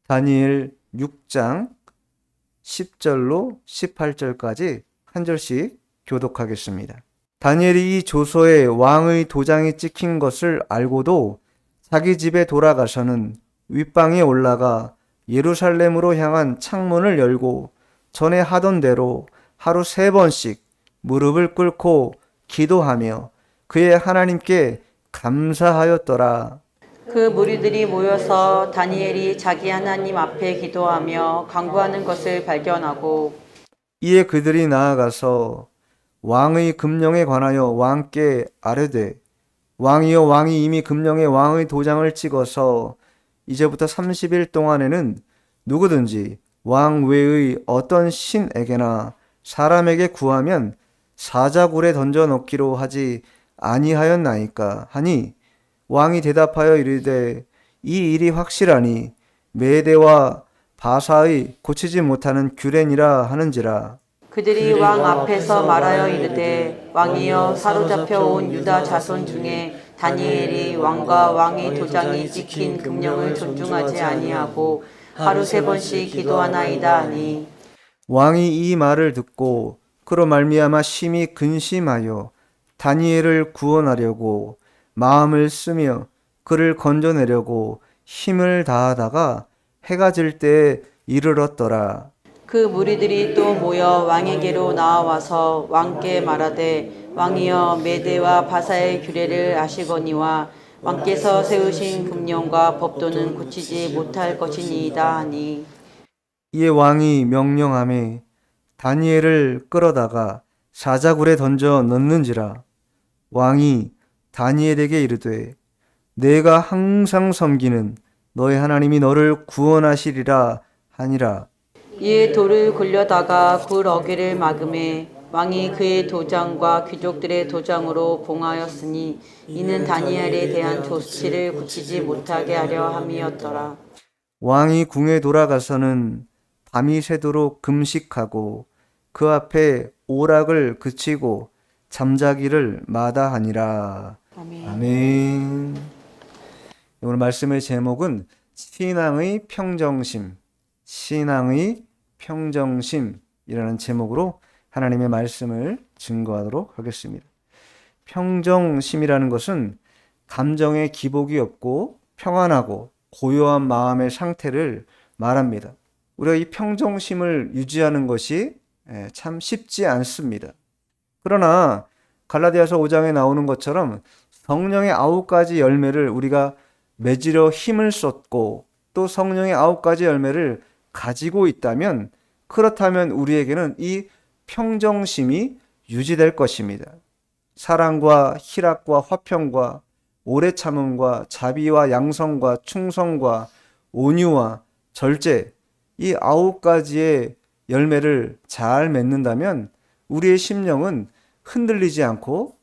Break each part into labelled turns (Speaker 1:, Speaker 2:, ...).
Speaker 1: 다니엘 6장 10절로 18절까지 한 절씩 교독하겠습니다. 다니엘이 이 조서에 왕의 도장이 찍힌 것을 알고도 자기 집에 돌아가서는 윗방에 올라가 예루살렘으로 향한 창문을 열고 전에 하던 대로 하루 3번씩 무릎을 꿇고 기도하며 그의 하나님께 감사하였더라.
Speaker 2: 그 무리들이 모여서 다니엘이 자기 하나님 앞에 기도하며 간구하는 것을 발견하고
Speaker 1: 이에 그들이 나아가서 왕의 금령에 관하여 왕께 아뢰되 왕이여 왕이 이미 금령에 왕의 도장을 찍어서 이제부터 30일 동안에는 누구든지 왕 외의 어떤 신에게나 사람에게 구하면 사자굴에 던져 넣기로 하지 아니하였나이까 하니 왕이 대답하여 이르되 이 일이 확실하니 메대와 바사의 고치지 못하는 규례니라 하는지라.
Speaker 2: 그들이 왕 앞에서 말하여 이르되 왕이여 사로잡혀 온 유다 자손 중에 다니엘이 왕과 왕의 도장이 찍힌 금령을 존중하지 아니하고 하루 3번씩 기도하나이다 하니
Speaker 1: 왕이 이 말을 듣고 그로 말미암아 심히 근심하여 다니엘을 구원하려고 마음을 쓰며 그를 건져내려고 힘을 다하다가 해가 질 때에 이르렀더라.
Speaker 2: 그 무리들이 또 모여 왕에게로 나와서 왕께 말하되 왕이여 메대와 바사의 규례를 아시거니와 왕께서 세우신 금령과 법도는 고치지 못할 것이니이다 하니
Speaker 1: 이에 왕이 명령하매 다니엘을 끌어다가 사자굴에 던져 넣는지라. 왕이 다니엘에게 이르되 내가 항상 섬기는 너의 하나님이 너를 구원하시리라 하니라.
Speaker 2: 이에 돌을 굴려다가 굴 어귀를 막음에 왕이 그의 도장과 귀족들의 도장으로 봉하였으니 이는 다니엘에 대한 조치를 굳히지 못하게 하려 함이었더라.
Speaker 1: 왕이 궁에 돌아가서는 밤이 새도록 금식하고 그 앞에 오락을 그치고 잠자기를 마다하니라.
Speaker 2: 아멘.
Speaker 1: 아멘. 오늘 말씀의 제목은 신앙의 평정심, 신앙의 평정심이라는 제목으로 하나님의 말씀을 증거하도록 하겠습니다. 평정심이라는 것은 감정의 기복이 없고 평안하고 고요한 마음의 상태를 말합니다. 우리가 이 평정심을 유지하는 것이 참 쉽지 않습니다. 그러나 갈라디아서 5장에 나오는 것처럼 성령의 9가지 열매를 우리가 맺으려 힘을 쏟고 또 성령의 9가지 열매를 가지고 있다면 그렇다면 우리에게는 이 평정심이 유지될 것입니다. 사랑과 희락과 화평과 오래 참음과 자비와 양성과 충성과 온유와 절제 이 9가지의 열매를 잘 맺는다면 우리의 심령은 흔들리지 않고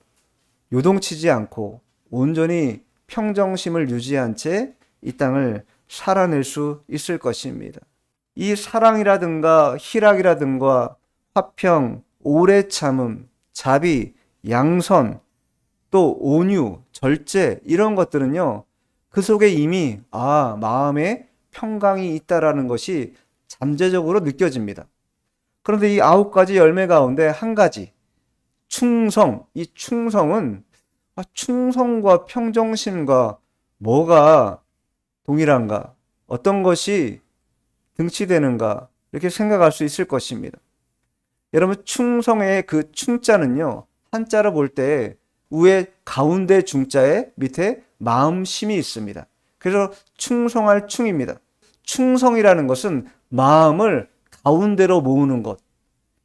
Speaker 1: 요동치지 않고 온전히 평정심을 유지한 채 이 땅을 살아낼 수 있을 것입니다. 이 사랑이라든가 희락이라든가 화평, 오래 참음, 자비, 양선, 또 온유, 절제 이런 것들은요. 그 속에 이미 마음에 평강이 있다라는 것이 잠재적으로 느껴집니다. 그런데 이 9가지 열매 가운데 한 가지 충성, 이 충성은 충성과 평정심과 뭐가 동일한가? 어떤 것이 등치되는가? 이렇게 생각할 수 있을 것입니다. 여러분 충성의 그 충자는요. 한자로 볼 때 위에 가운데 중자에 밑에 마음심이 있습니다. 그래서 충성할 충입니다. 충성이라는 것은 마음을 가운데로 모으는 것.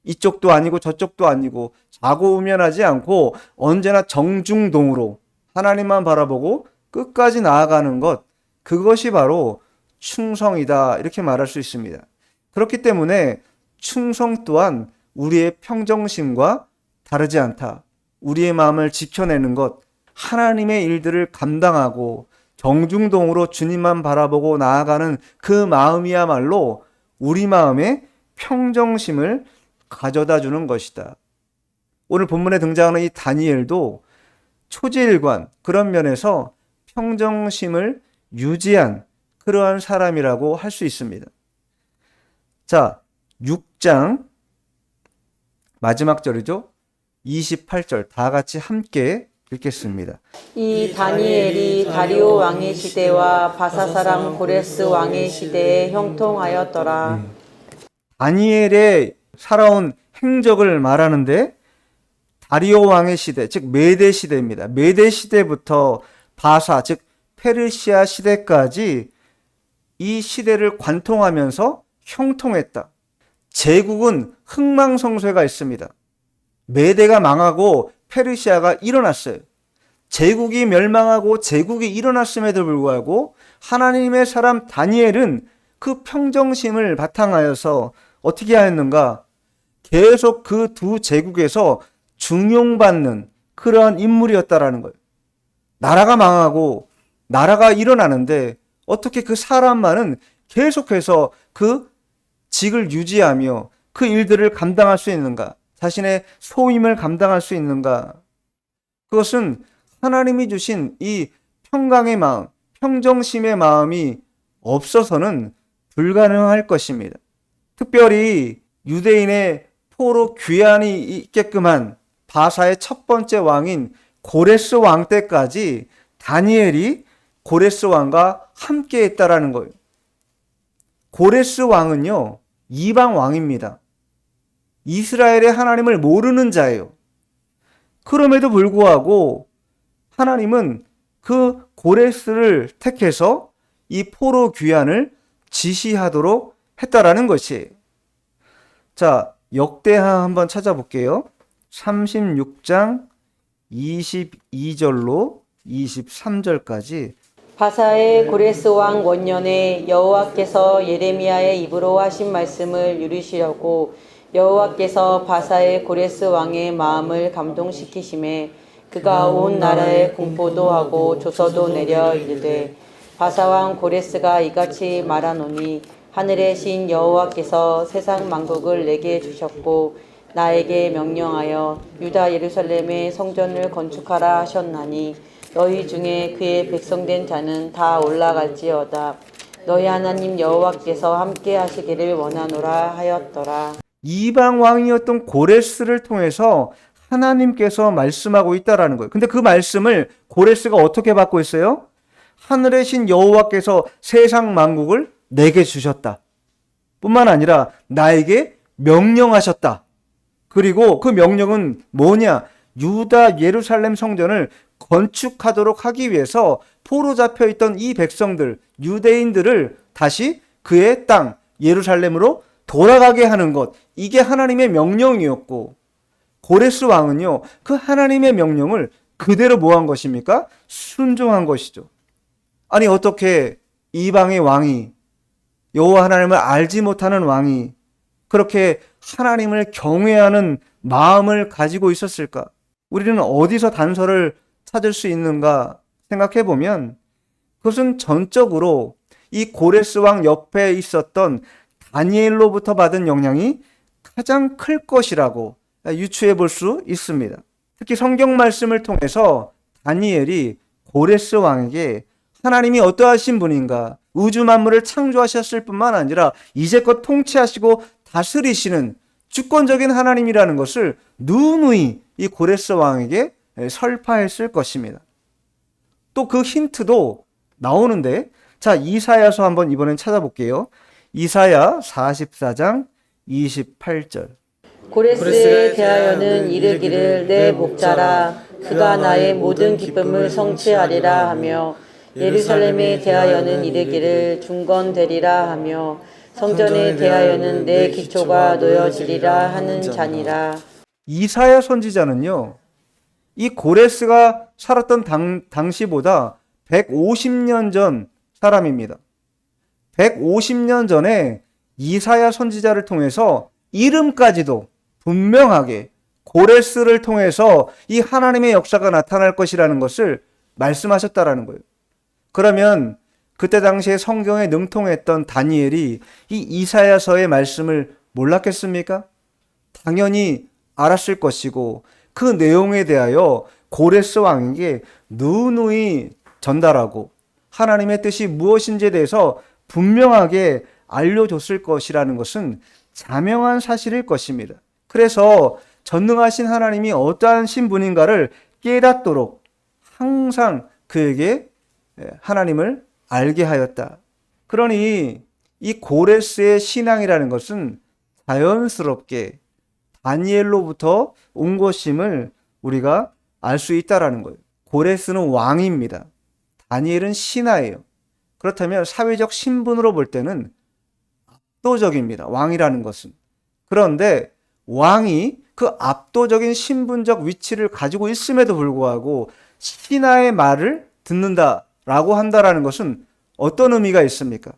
Speaker 1: 이쪽도 아니고 저쪽도 아니고 좌고우면하지 않고 언제나 정중동으로 하나님만 바라보고 끝까지 나아가는 것. 그것이 바로 충성이다 이렇게 말할 수 있습니다. 그렇기 때문에 충성 또한 우리의 평정심과 다르지 않다. 우리의 마음을 지켜내는 것, 하나님의 일들을 감당하고 정중동으로 주님만 바라보고 나아가는 그 마음이야말로 우리 마음에 평정심을 가져다 주는 것이다. 오늘 본문에 등장하는 이 다니엘도 초지일관 그런 면에서 평정심을 유지한 그러한 사람이라고 할 수 있습니다. 자, 6장 마지막 절이죠. 28절 다 같이 함께 읽겠습니다.
Speaker 2: 이 다니엘이 다리오 왕의 시대와 바사 사람 고레스 왕의 시대에 형통하였더라.
Speaker 1: 다니엘의 살아온 행적을 말하는데 다리오 왕의 시대, 즉 메대 시대입니다. 메대 시대부터 바사, 즉 페르시아 시대까지 이 시대를 관통하면서 형통했다. 제국은 흥망성쇠가 있습니다. 메대가 망하고 페르시아가 일어났어요. 제국이 멸망하고 제국이 일어났음에도 불구하고 하나님의 사람 다니엘은 그 평정심을 바탕하여서 어떻게 하였는가? 계속 그 두 제국에서 중용받는 그러한 인물이었다라는 거예요. 나라가 망하고 나라가 일어나는데 어떻게 그 사람만은 계속해서 그 직을 유지하며 그 일들을 감당할 수 있는가? 자신의 소임을 감당할 수 있는가? 그것은 하나님이 주신 이 평강의 마음, 평정심의 마음이 없어서는 불가능할 것입니다. 특별히 유대인의 포로 귀환이 있게끔 한 바사의 첫 번째 왕인 고레스 왕 때까지 다니엘이 고레스 왕과 함께 했다라는 거예요. 고레스 왕은요, 이방 왕입니다. 이스라엘의 하나님을 모르는 자예요. 그럼에도 불구하고 하나님은 그 고레스를 택해서 이 포로 귀환을 지시하도록 했다라는 것이에요. 자, 역대하 한번 찾아볼게요. 36장 22절로 23절까지.
Speaker 2: 바사의 고레스 왕 원년에 여호와께서 예레미야의 입으로 하신 말씀을 이루시려고 여호와께서 바사의 고레스 왕의 마음을 감동시키심에 그가 온 나라에 공포도 하고 조서도 내려 이르되 바사 왕 고레스가 이같이 말하노니 하늘의 신 여호와께서 세상 만국을 내게 주셨고 나에게 명령하여 유다 예루살렘의 성전을 건축하라 하셨나니 너희 중에 그의 백성된 자는 다 올라갈지어다. 너희 하나님 여호와께서 함께 하시기를 원하노라 하였더라.
Speaker 1: 이방 왕이었던 고레스를 통해서 하나님께서 말씀하고 있다라는 거예요. 근데 그 말씀을 고레스가 어떻게 받고 있어요? 하늘의 신 여호와께서 세상 만국을 내게 주셨다. 뿐만 아니라 나에게 명령하셨다. 그리고 그 명령은 뭐냐? 유다 예루살렘 성전을 건축하도록 하기 위해서 포로 잡혀 있던 이 백성들, 유대인들을 다시 그의 땅 예루살렘으로 돌아가게 하는 것, 이게 하나님의 명령이었고, 고레스 왕은요, 그 하나님의 명령을 그대로 뭐 한 것입니까? 순종한 것이죠. 아니, 어떻게 이방의 왕이, 여호와 하나님을 알지 못하는 왕이 그렇게 하나님을 경외하는 마음을 가지고 있었을까? 우리는 어디서 단서를 찾을 수 있는가 생각해 보면 그것은 전적으로 이 고레스 왕 옆에 있었던 다니엘로부터 받은 영향이 가장 클 것이라고 유추해 볼 수 있습니다. 특히 성경 말씀을 통해서 다니엘이 고레스 왕에게 하나님이 어떠하신 분인가, 우주 만물을 창조하셨을 뿐만 아니라 이제껏 통치하시고 다스리시는 주권적인 하나님이라는 것을 누누이 이 고레스 왕에게 설파했을 것입니다. 또 그 힌트도 나오는데, 자, 이사야서 한번 이번엔 찾아볼게요. 이사야 44장 28절.
Speaker 2: 고레스에 대하여는 이르기를 내 목자라 그가 나의 모든 기쁨을 성취하리라 하며 예루살렘에 대하여는 이르기를 중건되리라 하며 성전에 대하여는 내 기초가 놓여지리라 하는 자니라.
Speaker 1: 이사야 선지자는요, 이 고레스가 살았던 당시보다 150년 전 사람입니다. 150년 전에 이사야 선지자를 통해서 이름까지도 분명하게 고레스를 통해서 이 하나님의 역사가 나타날 것이라는 것을 말씀하셨다라는 거예요. 그러면 그때 당시에 성경에 능통했던 다니엘이 이 이사야서의 말씀을 몰랐겠습니까? 당연히 알았을 것이고 그 내용에 대하여 고레스 왕에게 누누이 전달하고 하나님의 뜻이 무엇인지에 대해서 분명하게 알려줬을 것이라는 것은 자명한 사실일 것입니다. 그래서 전능하신 하나님이 어떠한 신분인가를 깨닫도록 항상 그에게 하나님을 알게 하였다. 그러니 이 고레스의 신앙이라는 것은 자연스럽게 다니엘로부터 온 것임을 우리가 알 수 있다라는 거예요. 고레스는 왕입니다. 다니엘은 신하예요. 그렇다면 사회적 신분으로 볼 때는 압도적입니다. 왕이라는 것은. 그런데 왕이 그 압도적인 신분적 위치를 가지고 있음에도 불구하고 신하의 말을 듣는다라고 한다라는 것은 어떤 의미가 있습니까?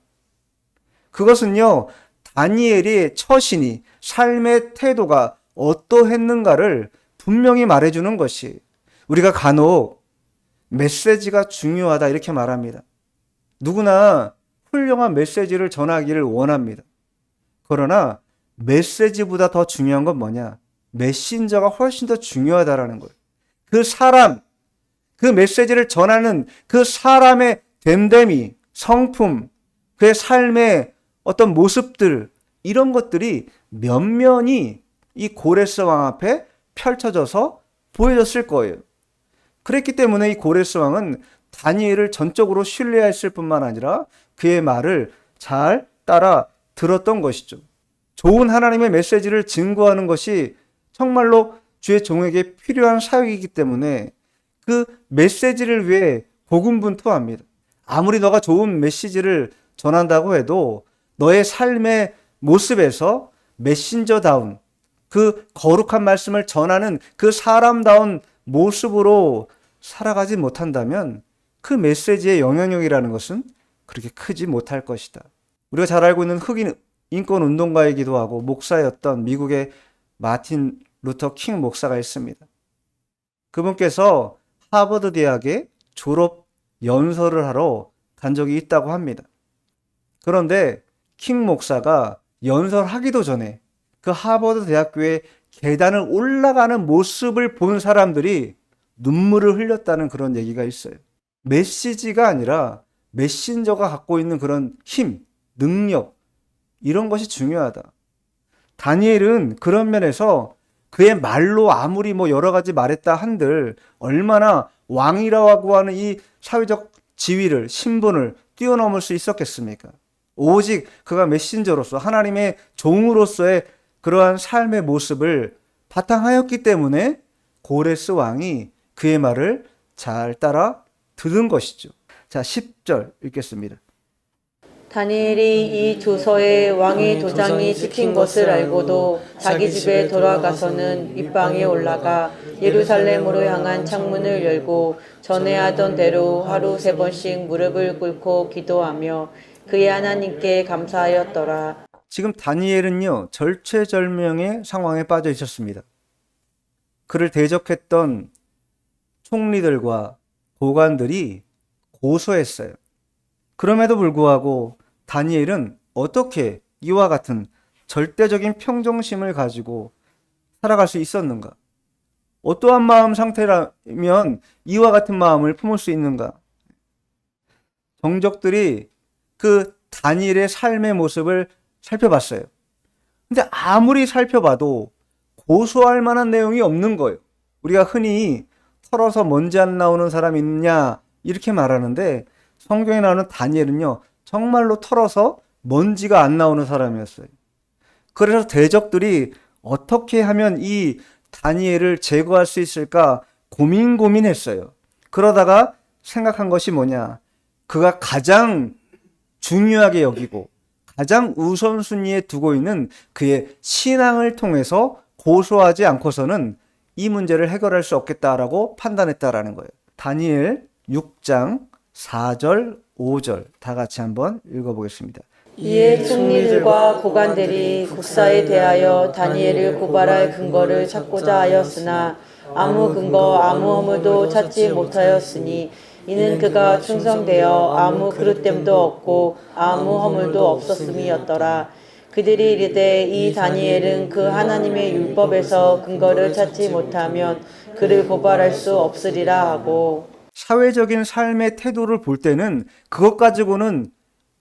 Speaker 1: 그것은요, 다니엘의 처신이, 삶의 태도가 어떠했는가를 분명히 말해주는 것이, 우리가 간혹 메시지가 중요하다 이렇게 말합니다. 누구나 훌륭한 메시지를 전하기를 원합니다. 그러나 메시지보다 더 중요한 건 뭐냐? 메신저가 훨씬 더 중요하다라는 거예요. 그 사람, 그 메시지를 전하는 그 사람의 됨됨이, 성품, 그의 삶의 어떤 모습들, 이런 것들이 면면이 이 고레스 왕 앞에 펼쳐져서 보여졌을 거예요. 그랬기 때문에 이 고레스 왕은 다니엘을 전적으로 신뢰했을 뿐만 아니라 그의 말을 잘 따라 들었던 것이죠. 좋은 하나님의 메시지를 증거하는 것이 정말로 주의 종에게 필요한 사역이기 때문에 그 메시지를 위해 고군분투합니다. 아무리 너가 좋은 메시지를 전한다고 해도 너의 삶의 모습에서 메신저다운 그 거룩한 말씀을 전하는 그 사람다운 모습으로 살아가지 못한다면 그 메시지의 영향력이라는 것은 그렇게 크지 못할 것이다. 우리가 잘 알고 있는 흑인 인권 운동가이기도 하고 목사였던 미국의 마틴 루터 킹 목사가 있습니다. 그분께서 하버드 대학에 졸업 연설을 하러 간 적이 있다고 합니다. 그런데 킹 목사가 연설하기도 전에 그 하버드 대학교의 계단을 올라가는 모습을 본 사람들이 눈물을 흘렸다는 그런 얘기가 있어요. 메시지가 아니라 메신저가 갖고 있는 그런 힘, 능력, 이런 것이 중요하다. 다니엘은 그런 면에서 그의 말로 아무리 여러 가지 말했다 한들 얼마나 왕이라고 하는 이 사회적 지위를, 신분을 뛰어넘을 수 있었겠습니까? 오직 그가 메신저로서 하나님의 종으로서의 그러한 삶의 모습을 바탕하였기 때문에 고레스 왕이 그의 말을 잘 따라 들은 것이죠. 자, 10절 읽겠습니다.
Speaker 2: 다니엘이 이 조서에 왕의 도장이 찍힌 것을 알고도 자기 집에 돌아가서는 윗방에 올라가 예루살렘으로 향한 창문을 열고 전에 하던 대로 하루 3번씩 무릎을 꿇고 기도하며 그의 하나님께 감사하였더라.
Speaker 1: 지금 다니엘은요, 절체절명의 상황에 빠져 있었습니다. 그를 대적했던 총리들과 고관들이 고소했어요. 그럼에도 불구하고 다니엘은 어떻게 이와 같은 절대적인 평정심을 가지고 살아갈 수 있었는가? 어떠한 마음 상태라면 이와 같은 마음을 품을 수 있는가? 정적들이 그 다니엘의 삶의 모습을 살펴봤어요. 근데 아무리 살펴봐도 고소할 만한 내용이 없는 거예요. 우리가 흔히 털어서 먼지 안 나오는 사람이 있느냐 이렇게 말하는데 성경에 나오는 다니엘은요, 정말로 털어서 먼지가 안 나오는 사람이었어요. 그래서 대적들이 어떻게 하면 이 다니엘을 제거할 수 있을까 고민했어요. 그러다가 생각한 것이 뭐냐? 그가 가장 중요하게 여기고 가장 우선순위에 두고 있는 그의 신앙을 통해서 고소하지 않고서는 이 문제를 해결할 수 없겠다라고 판단했다라는 거예요. 다니엘 6장 4절, 5절 다 같이 한번 읽어보겠습니다.
Speaker 2: 이에 총리들과 고관들이 국사에 대하여 다니엘을 고발할 근거를 찾고자 하였으나 아무 근거 아무 허물도 찾지 못하였으니 이는 그가 충성되어 아무 그릇됨도 없고 아무 허물도 없었음이었더라. 그들이 이르되 이 다니엘은 그 하나님의 율법에서 근거를 찾지 못하면 그를 고발할 수 없으리라 하고.
Speaker 1: 사회적인 삶의 태도를 볼 때는 그것 가지고는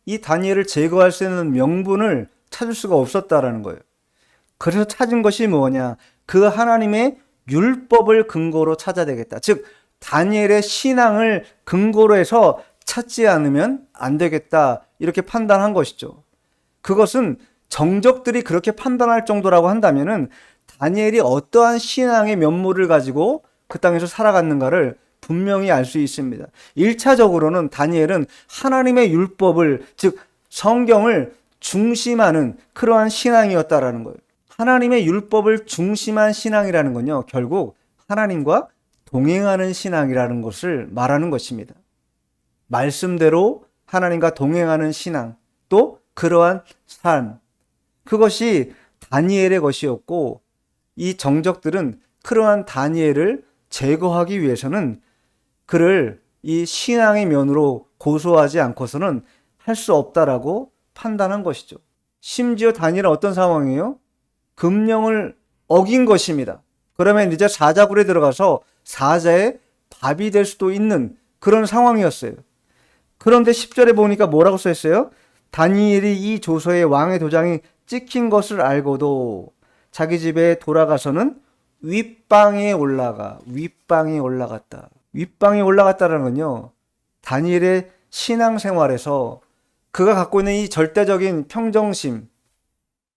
Speaker 1: 이 다니엘을 제거할 수 있는 명분을 찾을 수가 없었다라는 거예요. 그래서 찾은 것이 뭐냐? 그 하나님의 율법을 근거로 찾아야 되겠다. 즉 다니엘의 신앙을 근거로 해서 찾지 않으면 안 되겠다. 이렇게 판단한 것이죠. 그것은 정적들이 그렇게 판단할 정도라고 한다면은 다니엘이 어떠한 신앙의 면모를 가지고 그 땅에서 살아갔는가를 분명히 알 수 있습니다. 1차적으로는 다니엘은 하나님의 율법을, 즉 성경을 중심하는 그러한 신앙이었다라는 거예요. 하나님의 율법을 중심한 신앙이라는 건요, 결국 하나님과 동행하는 신앙이라는 것을 말하는 것입니다. 말씀대로 하나님과 동행하는 신앙, 또 그러한 삶, 그것이 다니엘의 것이었고, 이 정적들은 그러한 다니엘을 제거하기 위해서는 그를 이 신앙의 면으로 고소하지 않고서는 할 수 없다라고 판단한 것이죠. 심지어 다니엘은 어떤 상황이에요? 금령을 어긴 것입니다. 그러면 이제 사자굴에 들어가서 사자의 밥이 될 수도 있는 그런 상황이었어요. 그런데 10절에 보니까 뭐라고 써있어요? 다니엘이 이 조서에 왕의 도장이 찍힌 것을 알고도 자기 집에 돌아가서는 윗방에 올라갔다. 윗방에 올라갔다는 건요, 다니엘의 신앙생활에서 그가 갖고 있는 이 절대적인 평정심,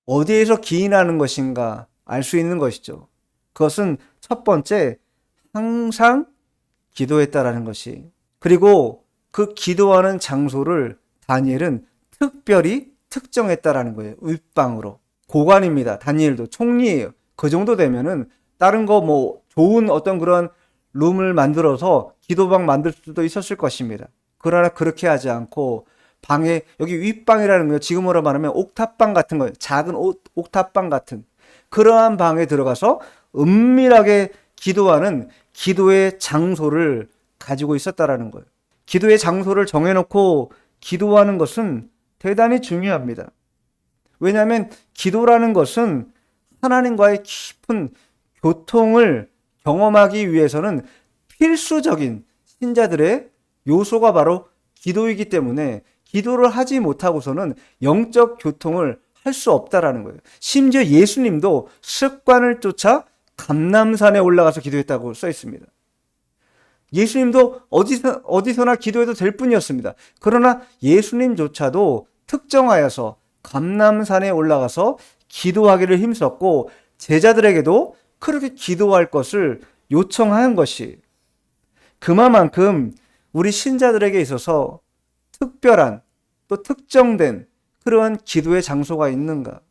Speaker 1: 어디에서 기인하는 것인가 알 수 있는 것이죠. 그것은 첫 번째, 항상 기도했다라는 것이. 그리고 그 기도하는 장소를 다니엘은 특별히 특정했다라는 거예요. 윗방으로. 고관입니다. 다니엘도 총리예요. 그 정도 되면은 다른 거 뭐 좋은 어떤 그런 룸을 만들어서 기도방 만들 수도 있었을 것입니다. 그러나 그렇게 하지 않고 방에, 여기 윗방이라는 거예요. 지금으로 말하면 옥탑방 같은 거예요. 작은 옥탑방 같은 그러한 방에 들어가서 은밀하게 기도하는 기도의 장소를 가지고 있었다라는 거예요. 기도의 장소를 정해놓고 기도하는 것은 대단히 중요합니다. 왜냐하면 기도라는 것은 하나님과의 깊은 교통을 경험하기 위해서는 필수적인 신자들의 요소가 바로 기도이기 때문에 기도를 하지 못하고서는 영적 교통을 할 수 없다라는 거예요. 심지어 예수님도 습관을 쫓아 감람산에 올라가서 기도했다고 써 있습니다. 예수님도 어디서나 기도해도 될 뿐이었습니다. 그러나 예수님조차도 특정하여서 감람산에 올라가서 기도하기를 힘썼고 제자들에게도 그렇게 기도할 것을 요청한 것이, 그만큼 우리 신자들에게 있어서 특별한 또 특정된 그러한 기도의 장소가 있는가,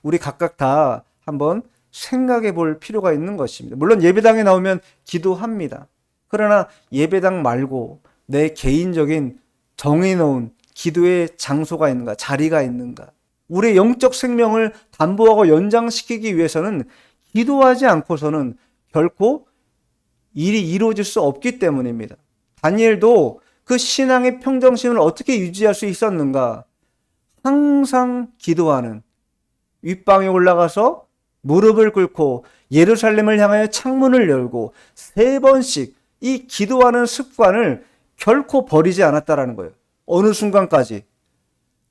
Speaker 1: 우리 각각 다 한번 생각해 볼 필요가 있는 것입니다. 물론 예배당에 나오면 기도합니다. 그러나 예배당 말고 내 개인적인 정해놓은 기도의 장소가 있는가, 자리가 있는가. 우리의 영적 생명을 담보하고 연장시키기 위해서는 기도하지 않고서는 결코 일이 이루어질 수 없기 때문입니다. 다니엘도 그 신앙의 평정심을 어떻게 유지할 수 있었는가? 항상 기도하는, 윗방에 올라가서 무릎을 꿇고 예루살렘을 향하여 창문을 열고 3번씩 이 기도하는 습관을 결코 버리지 않았다라는 거예요. 어느 순간까지.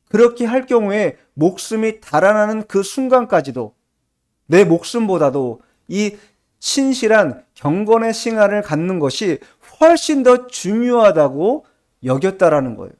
Speaker 1: 그렇게 할 경우에 목숨이 달아나는 그 순간까지도 내 목숨보다도 이 신실한 경건의 생활을 갖는 것이 훨씬 더 중요하다고 여겼다라는 거예요.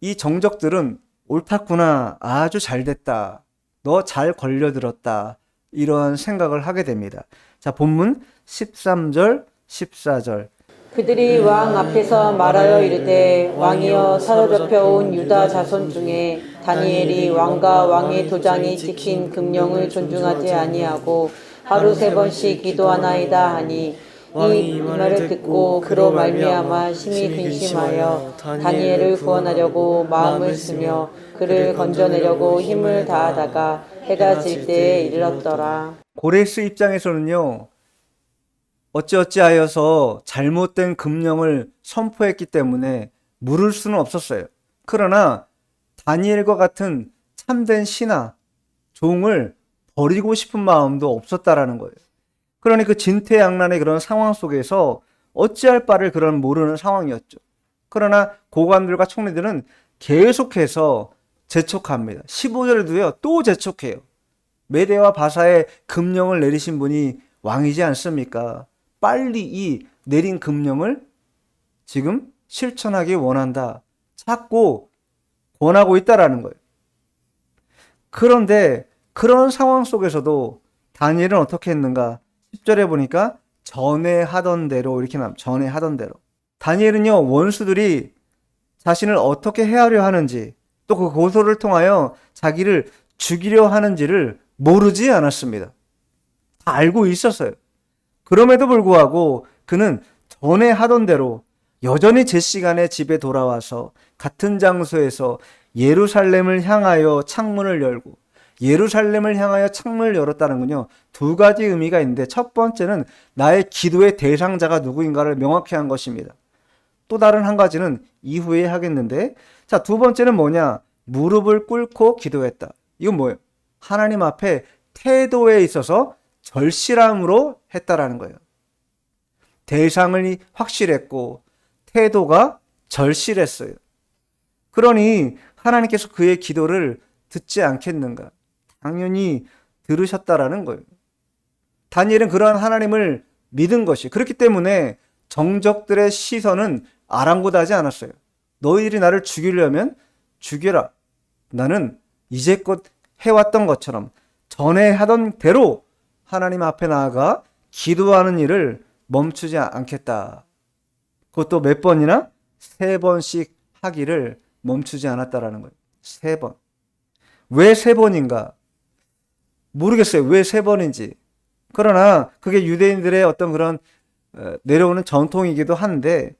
Speaker 1: 이 정적들은 옳았구나, 아주 잘 됐다, 너 잘 걸려들었다, 이러한 생각을 하게 됩니다. 자, 본문 13절, 14절.
Speaker 2: 그들이 왕 앞에서 말하여 이르되 왕이여 사로잡혀온 유다 자손 중에 다니엘이 왕과 왕의 도장이 찍힌 금령을 존중하지 아니하고 하루 3번씩 기도하나이다 하니 이 말을 듣고 그로 말미암아 심히 근심하여 다니엘을 구원하려고 마음을 쓰며 그를 건져내려고 힘을 다하다가 해가 질 때에 이르렀더라.
Speaker 1: 고레스 입장에서는요, 어찌어찌하여서 잘못된 금령을 선포했기 때문에 물을 수는 없었어요. 그러나 다니엘과 같은 참된 신하, 종을 버리고 싶은 마음도 없었다라는 거예요. 그러니 그 진퇴양난의 그런 상황 속에서 어찌할 바를 그런 모르는 상황이었죠. 그러나 고관들과 총리들은 계속해서 재촉합니다. 15절에도요, 또 재촉해요. 메대와 바사의 금령을 내리신 분이 왕이지 않습니까? 빨리 이 내린 금령을 지금 실천하기 원한다. 자꾸 권하고 있다라는 거예요. 그런데 그런 상황 속에서도 다니엘은 어떻게 했는가? 10절에 보니까 전에 하던 대로 이렇게 나옵니다. 전에 하던 대로. 다니엘은요, 원수들이 자신을 어떻게 해하려 하는지, 또 그 고소를 통하여 자기를 죽이려 하는지를 모르지 않았습니다. 다 알고 있었어요. 그럼에도 불구하고 그는 전에 하던 대로 여전히 제 시간에 집에 돌아와서 같은 장소에서 예루살렘을 향하여 창문을 열고, 예루살렘을 향하여 창문을 열었다는군요. 두 가지 의미가 있는데, 첫 번째는 나의 기도의 대상자가 누구인가를 명확히 한 것입니다. 또 다른 한 가지는 이후에 하겠는데, 자, 두 번째는 뭐냐? 무릎을 꿇고 기도했다. 이건 뭐예요? 하나님 앞에 태도에 있어서 절실함으로 했다라는 거예요. 대상이 확실했고 태도가 절실했어요. 그러니 하나님께서 그의 기도를 듣지 않겠는가? 당연히 들으셨다라는 거예요. 다니엘은 그러한 하나님을 믿은 것이, 그렇기 때문에 정적들의 시선은 아랑곳하지 않았어요. 너희들이 나를 죽이려면 죽여라. 나는 이제껏 해왔던 것처럼 전에 하던 대로 하나님 앞에 나아가 기도하는 일을 멈추지 않겠다. 그것도 몇 번이나? 3번씩 하기를 멈추지 않았다라는 거예요. 3번. 왜 3번인가? 모르겠어요. 왜 3번인지. 그러나 그게 유대인들의 어떤 그런 내려오는 전통이기도 한데,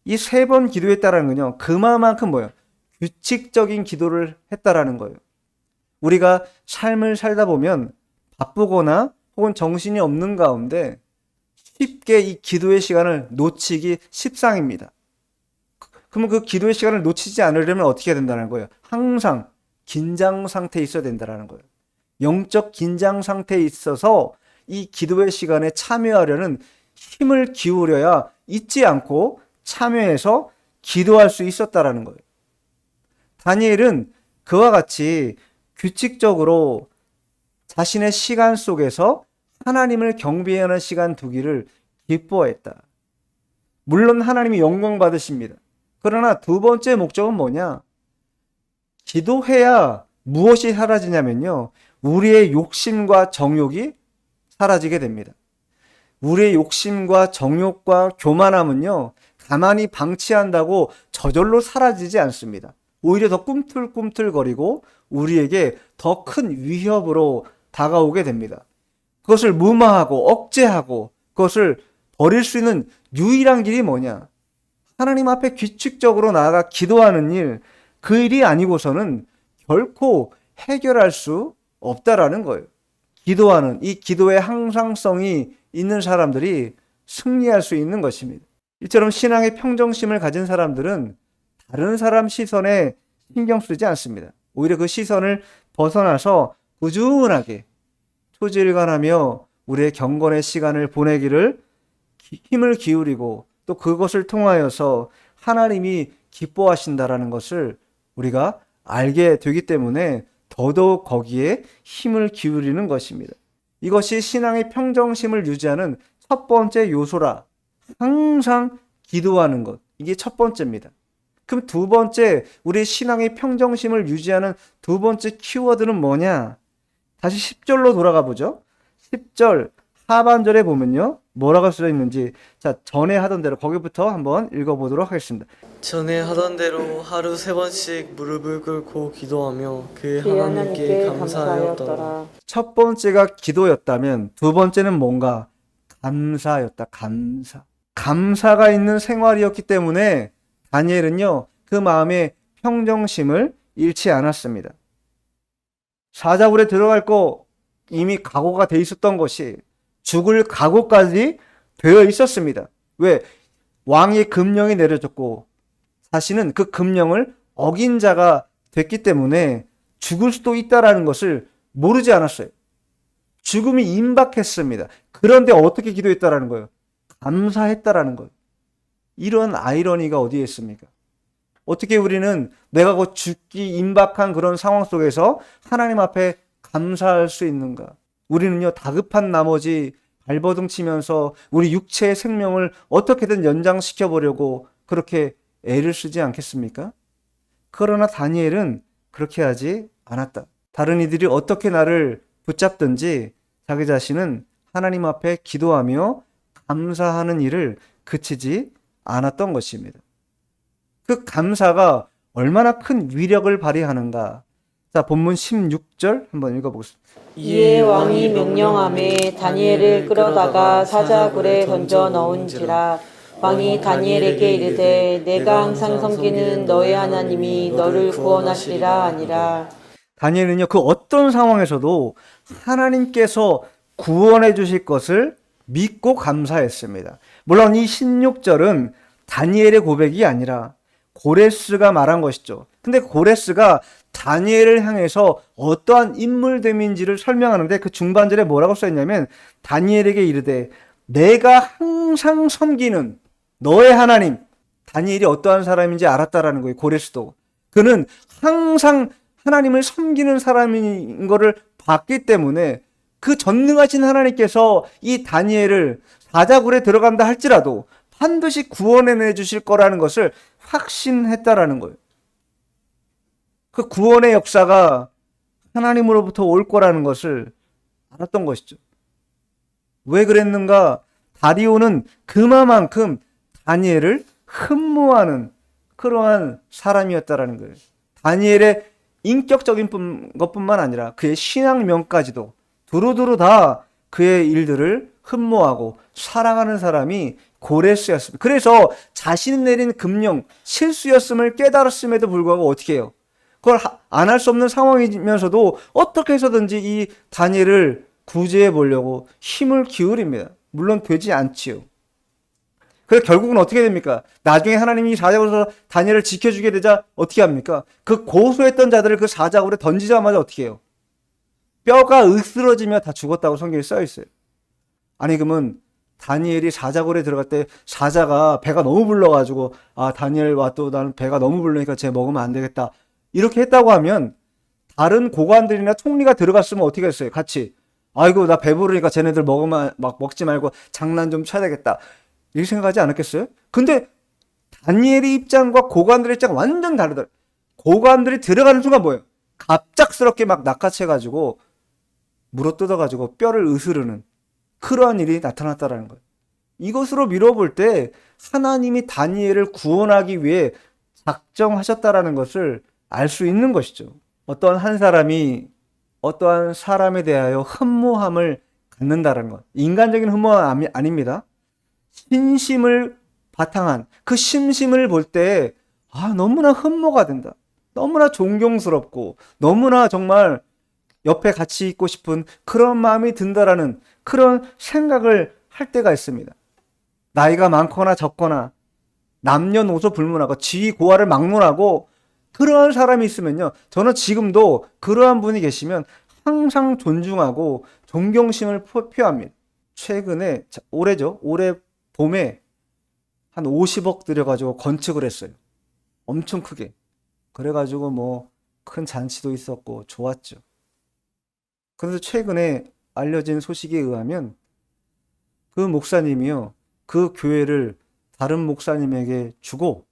Speaker 1: 이 3번 기도했다라는 건요, 그만큼 뭐예요? 규칙적인 기도를 했다라는 거예요. 우리가 삶을 살다 보면 바쁘거나 혹은 정신이 없는 가운데 쉽게 이 기도의 시간을 놓치기 십상입니다. 그러면 그 기도의 시간을 놓치지 않으려면 어떻게 해야 된다는 거예요? 항상 긴장 상태에 있어야 된다는 거예요. 영적 긴장 상태에 있어서 이 기도의 시간에 참여하려는 힘을 기울여야 잊지 않고 참여해서 기도할 수 있었다라는 거예요. 다니엘은 그와 같이 규칙적으로 자신의 시간 속에서 하나님을 경배하는 시간 두기를 기뻐했다. 물론 하나님이 영광 받으십니다. 그러나 두 번째 목적은 뭐냐? 기도해야 무엇이 사라지냐면요, 우리의 욕심과 정욕이 사라지게 됩니다. 우리의 욕심과 정욕과 교만함은요, 가만히 방치한다고 저절로 사라지지 않습니다. 오히려 더 꿈틀꿈틀거리고 우리에게 더 큰 위협으로 다가오게 됩니다. 그것을 무마하고 억제하고 그것을 버릴 수 있는 유일한 길이 뭐냐? 하나님 앞에 규칙적으로 나아가 기도하는 일, 그 일이 아니고서는 결코 해결할 수 없다라는 거예요. 기도하는 이 기도의 항상성이 있는 사람들이 승리할 수 있는 것입니다. 이처럼 신앙의 평정심을 가진 사람들은 다른 사람 시선에 신경 쓰지 않습니다. 오히려 그 시선을 벗어나서 꾸준하게 초질관하며 우리의 경건의 시간을 보내기를 힘을 기울이고, 또 그것을 통하여서 하나님이 기뻐하신다라는 것을 우리가 알게 되기 때문에 더더욱 거기에 힘을 기울이는 것입니다. 이것이 신앙의 평정심을 유지하는 첫 번째 요소라. 항상 기도하는 것. 이게 첫 번째입니다. 그럼 두 번째, 우리 신앙의 평정심을 유지하는 두 번째 키워드는 뭐냐? 다시 10절로 돌아가 보죠. 10절 하반절에 보면요, 뭐라고 써 있는지, 자, 전에 하던 대로 거기부터 한번 읽어보도록 하겠습니다.
Speaker 3: 전에 하던 대로 하루 3번씩 무릎을 꿇고 기도하며 그 하나님께 감사하였더라.
Speaker 1: 첫 번째가 기도였다면 두 번째는 뭔가? 감사였다. 감사. 감사가 있는 생활이었기 때문에 다니엘은요, 그 마음의 평정심을 잃지 않았습니다. 사자굴에 들어갈 거 이미 각오가 돼 있었던 것이 죽을 각오까지 되어 있었습니다. 왜? 왕의 금령이 내려졌고 자신은 그 금령을 어긴 자가 됐기 때문에 죽을 수도 있다라는 것을 모르지 않았어요. 죽음이 임박했습니다. 그런데 어떻게 기도했다라는 거예요? 감사했다라는 거예요. 이런 아이러니가 어디에 있습니까? 어떻게 우리는 내가 곧 죽기 임박한 그런 상황 속에서 하나님 앞에 감사할 수 있는가? 우리는요, 다급한 나머지 발버둥 치면서 우리 육체의 생명을 어떻게든 연장시켜 보려고 그렇게 애를 쓰지 않겠습니까? 그러나 다니엘은 그렇게 하지 않았다. 다른 이들이 어떻게 나를 붙잡든지 자기 자신은 하나님 앞에 기도하며 감사하는 일을 그치지 않았던 것입니다. 그 감사가 얼마나 큰 위력을 발휘하는가. 자, 본문 16절 한번 읽어보겠습니다.
Speaker 2: 이에 왕이 명령함에 다니엘을 끌어다가 사자굴에 던져 넣은지라. 왕이 다니엘에게 이르되 내가 항상 섬기는 너의 하나님이 너를 구원하시리라 하니라.
Speaker 1: 다니엘은요, 그 어떤 상황에서도 하나님께서 구원해 주실 것을 믿고 감사했습니다. 물론 이 16절은 다니엘의 고백이 아니라 고레스가 말한 것이죠. 근데 고레스가 다니엘을 향해서 어떠한 인물됨인지를 설명하는데 그 중반절에 뭐라고 써있냐면 다니엘에게 이르되 내가 항상 섬기는 너의 하나님. 다니엘이 어떠한 사람인지 알았다라는 거예요. 고레스도. 그는 항상 하나님을 섬기는 사람인 것을 봤기 때문에 그 전능하신 하나님께서 이 다니엘을 사자굴에 들어간다 할지라도 반드시 구원해 주실 거라는 것을 확신했다라는 거예요. 그 구원의 역사가 하나님으로부터 올 거라는 것을 알았던 것이죠. 왜 그랬는가? 다리오는 그만큼 다니엘을 흠모하는 그러한 사람이었다라는 거예요. 다니엘의 인격적인 것뿐만 아니라 그의 신앙면까지도 두루두루 다 그의 일들을 흠모하고 사랑하는 사람이 고레스였습니다. 그래서 자신이 내린 금령 실수였음을 깨달았음에도 불구하고 어떻게 해요? 그걸 안 할 수 없는 상황이면서도 어떻게 해서든지 이 다니엘을 구제해 보려고 힘을 기울입니다. 물론 되지 않지요. 그래서 결국은 어떻게 됩니까? 나중에 하나님이 사자굴에서 다니엘을 지켜주게 되자 어떻게 합니까? 그 고소했던 자들을 그 사자굴에 던지자마자 어떻게 해요? 뼈가 으스러지며 다 죽었다고 성경에 써 있어요. 아니 그러면 다니엘이 사자굴에 들어갈 때 사자가 배가 너무 불러가지고 아 다니엘 와 또 나는 배가 너무 불르니까 쟤 먹으면 안 되겠다 이렇게 했다고 하면 다른 고관들이나 총리가 들어갔으면 어떻게 했어요? 같이 아이고 나 배부르니까 쟤네들 먹으면 막 먹지 말고 장난 좀 쳐야 되겠다 이렇게 생각하지 않았겠어요? 근데 다니엘의 입장과 고관들의 입장 완전 다르다. 고관들이 들어가는 순간 뭐예요? 갑작스럽게 막 낚아채가지고 물어뜯어가지고 뼈를 으스르는 그러한 일이 나타났다라는 거예요. 이것으로 미뤄볼 때 하나님이 다니엘을 구원하기 위해 작정하셨다라는 것을 알 수 있는 것이죠. 어떠한 한 사람이 어떠한 사람에 대하여 흠모함을 갖는다는 것. 인간적인 흠모함 아닙니다. 신심을 바탕한 그 심심을 볼 때 너무나 흠모가 된다. 너무나 존경스럽고 너무나 정말 옆에 같이 있고 싶은 그런 마음이 든다라는 그런 생각을 할 때가 있습니다. 나이가 많거나 적거나 남녀노소 불문하고 지위 고하를 막론하고 그러한 사람이 있으면요. 저는 지금도 그러한 분이 계시면 항상 존중하고 존경심을 표합니다. 최근에 올해죠. 올해 봄에 한 50억 들여가지고 건축을 했어요. 엄청 크게. 그래가지고 뭐 큰 잔치도 있었고 좋았죠. 그런데 최근에 알려진 소식에 의하면 그 목사님이요. 그 교회를 다른 목사님에게 주고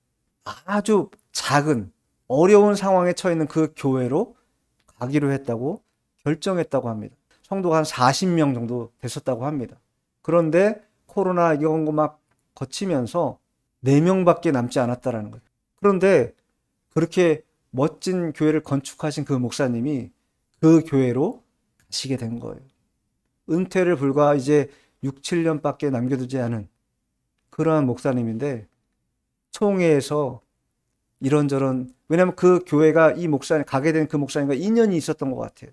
Speaker 1: 아주 작은 어려운 상황에 처해 있는 그 교회로 가기로 했다고 결정했다고 합니다. 성도가 한 40명 정도 됐었다고 합니다. 그런데 코로나 이런 거 막 거치면서 4명밖에 남지 않았다라는 거예요. 그런데 그렇게 멋진 교회를 건축하신 그 목사님이 그 교회로 가시게 된 거예요. 은퇴를 불과 이제 6, 7년밖에 남겨두지 않은 그러한 목사님인데 총회에서 이런저런 왜냐하면 그 교회가 이 목사님 가게 된 그 목사님과 인연이 있었던 것 같아요.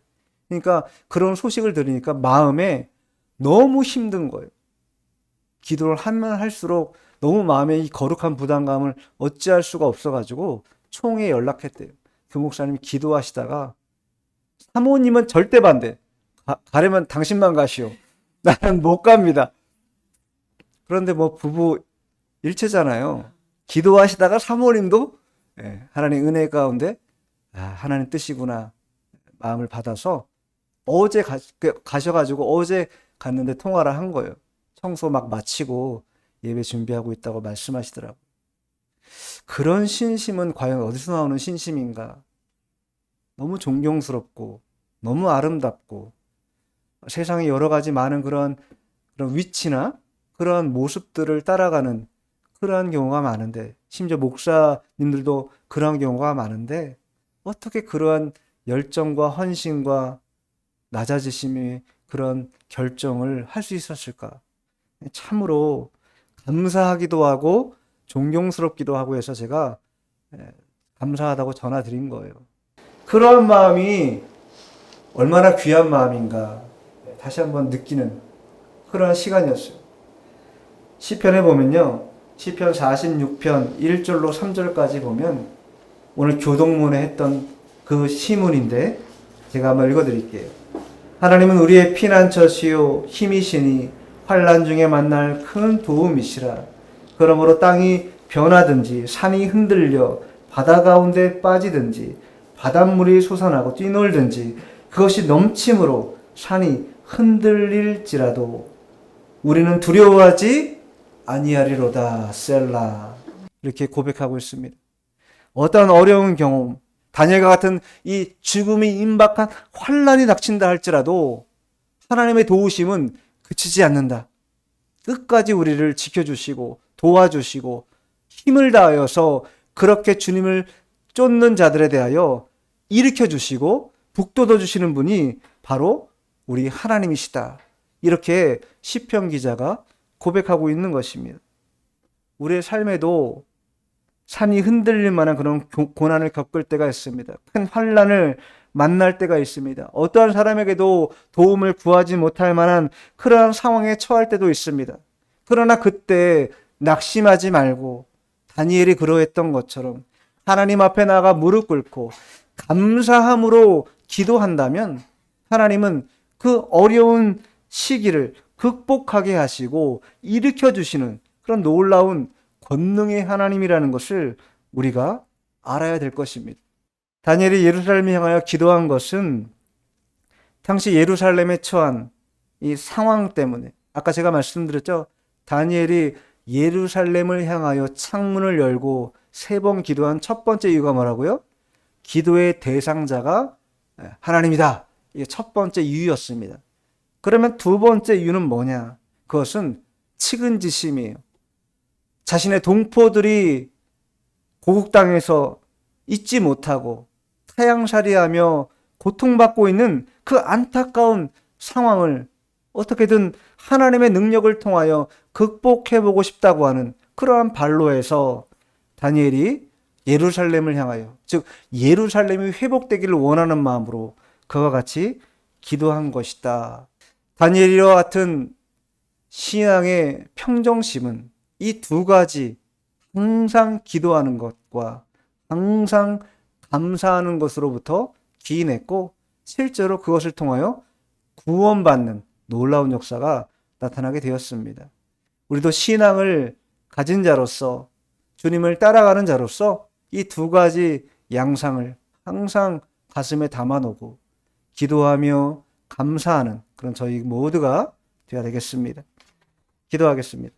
Speaker 1: 그러니까 그런 소식을 들으니까 마음에 너무 힘든 거예요. 기도를 하면 할수록 너무 마음에 이 거룩한 부담감을 어찌할 수가 없어가지고 총회에 연락했대요. 그 목사님이 기도하시다가 사모님은 절대 반대. 가려면 당신만 가시오. 나는 못 갑니다. 그런데 뭐 부부 일체잖아요. 기도하시다가 사모님도 하나님 은혜 가운데 하나님 뜻이구나 마음을 받아서 어제 가셔가지고 어제 갔는데 통화를 한 거예요. 청소 막 마치고 예배 준비하고 있다고 말씀하시더라고요. 그런 신심은 과연 어디서 나오는 신심인가? 너무 존경스럽고 너무 아름답고 세상에 여러 가지 많은 그런 위치나 그런 모습들을 따라가는 그러한 경우가 많은데 심지어 목사님들도 그러한 경우가 많은데 어떻게 그러한 열정과 헌신과 낮아지심의 그런 결정을 할 수 있었을까? 참으로 감사하기도 하고 존경스럽기도 하고 해서 제가 감사하다고 전화 드린 거예요. 그러한 마음이 얼마나 귀한 마음인가 다시 한번 느끼는 그러한 시간이었어요. 시편에 보면요. 시편 46편 1절로 3절까지 보면 오늘 교동문에 했던 그 시문인데 제가 한번 읽어드릴게요. 하나님은 우리의 피난처시요 힘이시니 환난 중에 만날 큰 도움이시라. 그러므로 땅이 변하든지 산이 흔들려 바다 가운데 빠지든지 바닷물이 솟아나고 뛰놀든지 그것이 넘침으로 산이 흔들릴지라도 우리는 두려워하지 아니하리로다. 셀라. 이렇게 고백하고 있습니다. 어떤 어려운 경험, 다니엘과 같은 이 죽음이 임박한 환난이 닥친다 할지라도 하나님의 도우심은 그치지 않는다. 끝까지 우리를 지켜주시고 도와주시고 힘을 다하여서 그렇게 주님을 쫓는 자들에 대하여 일으켜주시고 북돋워주시는 분이 바로 우리 하나님이시다. 이렇게 시편 기자가 고백하고 있는 것입니다. 우리의 삶에도 산이 흔들릴 만한 그런 고난을 겪을 때가 있습니다. 큰 환난을 만날 때가 있습니다. 어떠한 사람에게도 도움을 구하지 못할 만한 그러한 상황에 처할 때도 있습니다. 그러나 그때 낙심하지 말고 다니엘이 그러했던 것처럼 하나님 앞에 나가 무릎 꿇고 감사함으로 기도한다면 하나님은 그 어려운 시기를 극복하게 하시고 일으켜 주시는 그런 놀라운 권능의 하나님이라는 것을 우리가 알아야 될 것입니다. 다니엘이 예루살렘을 향하여 기도한 것은 당시 예루살렘에 처한 이 상황 때문에 아까 제가 말씀드렸죠. 다니엘이 예루살렘을 향하여 창문을 열고 3번 기도한 첫 번째 이유가 뭐라고요? 기도의 대상자가 하나님이다. 이게 첫 번째 이유였습니다. 그러면 두 번째 이유는 뭐냐? 그것은 측은지심이에요. 자신의 동포들이 고국 땅에서 잊지 못하고 타향살이하며 고통받고 있는 그 안타까운 상황을 어떻게든 하나님의 능력을 통하여 극복해보고 싶다고 하는 그러한 발로에서 다니엘이 예루살렘을 향하여, 즉 예루살렘이 회복되기를 원하는 마음으로 그와 같이 기도한 것이다. 다니엘이와 같은 신앙의 평정심은 이 두 가지 항상 기도하는 것과 항상 감사하는 것으로부터 기인했고 실제로 그것을 통하여 구원받는 놀라운 역사가 나타나게 되었습니다. 우리도 신앙을 가진 자로서 주님을 따라가는 자로서 이 두 가지 양상을 항상 가슴에 담아놓고 기도하며 감사하는 그런 저희 모두가 되어야 되겠습니다. 기도하겠습니다.